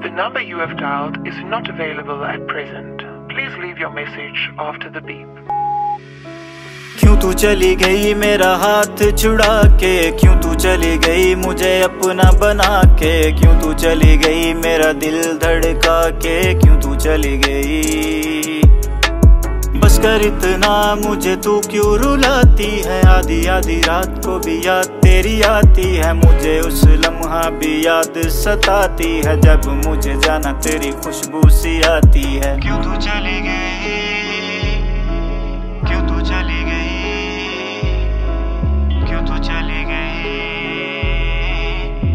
The number you have dialed is not available at present. Please leave your message after the beep. क्यों तू चली गई मेरा हाथ छुड़ा के, क्यों तू चली गई मुझे अपना बना के, क्यों तू चली गई मेरा दिल धड़का के, क्यों तू चली गई। बस कर इतना मुझे तू क्यों रुलाती है, आधी आधी रात को भी याद तेरी आती है, मुझे उस लम्हा भी याद सताती है, जब मुझे जाना तेरी खुशबू सी आती है। क्यों तू चली गई, क्यों तू चली गई, क्यों तू चली गई,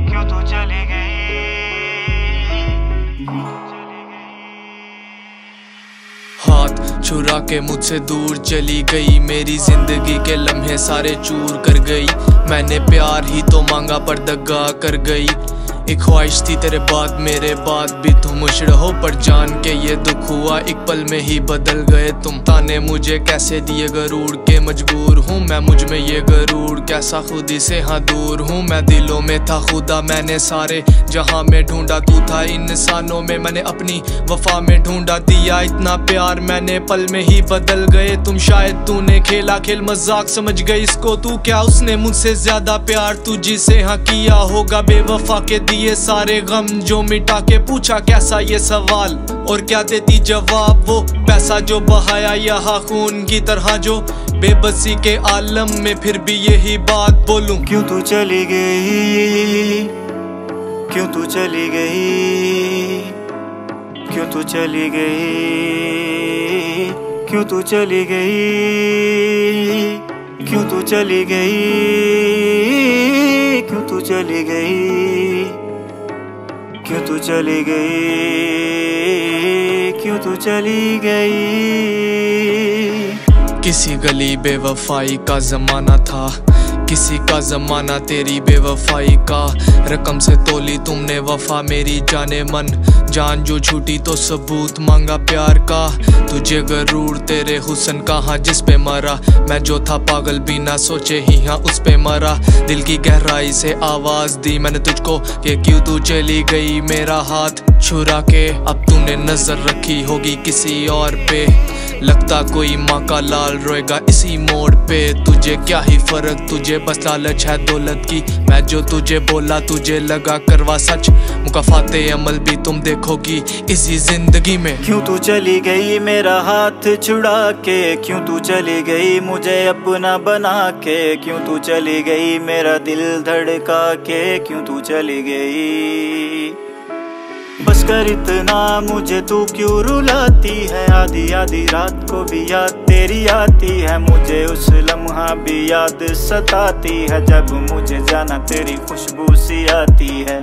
क्यों तू चली गई। हाथ छुरा के मुझसे दूर चली गई, मेरी जिंदगी के लम्हे सारे चूर कर गई। मैंने प्यार ही तो मांगा पर दगा कर गई, एक ख्वाहिश थी तेरे बाद मेरे बाद भी तुम मुश्किल हो, पर जान के ये दुख हुआ एक पल में ही बदल गए तुम। ताने मुझे कैसे दिए गरूर के मजबूर हूँ मैं, मुझ में ये गरूर कैसा खुदी से हाँ दूर हूँ मैं। दिलों में था खुदा मैंने सारे जहाँ में ढूंढा, तू था इंसानों में मैंने अपनी वफा में ढूंढा। दिया इतना प्यार मैंने पल में ही बदल गए तुम, शायद तूने खेला खेल मजाक समझ गई इसको तू, क्या उसने मुझसे ज्यादा प्यार तुझी से हाँ किया होगा। बेवफा के ये सारे गम जो मिटा के पूछा कैसा ये सवाल, और क्या देती जवाब वो पैसा जो बहाया यहाँ खून की तरह, जो बेबसी के आलम में फिर भी यही बात बोलूं। क्यों तू चली गई, क्यों तू चली गई, क्यों तू चली गई, क्यों तू चली गई, क्यों तू चली गई, क्यों तू चली गई, क्यों तू चली गई, क्यों तू चली गई। किसी गली बेवफाई का जमाना था, किसी का जमाना तेरी बेवफाई का, रकम से तोली तुमने वफा मेरी जाने मन, जान जो छूटी तो सबूत मांगा प्यार का। तुझे गरूर तेरे हुस्न का हाँ जिस पे मरा, मैं जो था पागल बिना सोचे ही हाँ उस पे मरा। दिल की गहराई से आवाज दी मैंने तुझको कि क्यों तू चली गई मेरा हाथ छुरा के। अब तूने नजर रखी होगी किसी और पे, लगता कोई माँ का लाल रोएगा इसी मोड़ पे। तुझे क्या ही फर्क, तुझे बस लालच है दौलत की, मैं जो तुझे बोला तुझे लगा करवा सच, मुकाफाते अमल भी तुम देखोगी इसी जिंदगी में। क्यों तू चली गई मेरा हाथ छुड़ा के, क्यों तू चली गई मुझे अपना बना के, क्यों तू चली गई मेरा दिल धड़का के, क्यों तू चली गई। बस कर इतना मुझे तू क्यों रुलाती है, आधी आधी रात को भी याद तेरी आती है, मुझे उस लम्हा भी याद सताती है, जब मुझे जाना तेरी खुशबू सी आती है।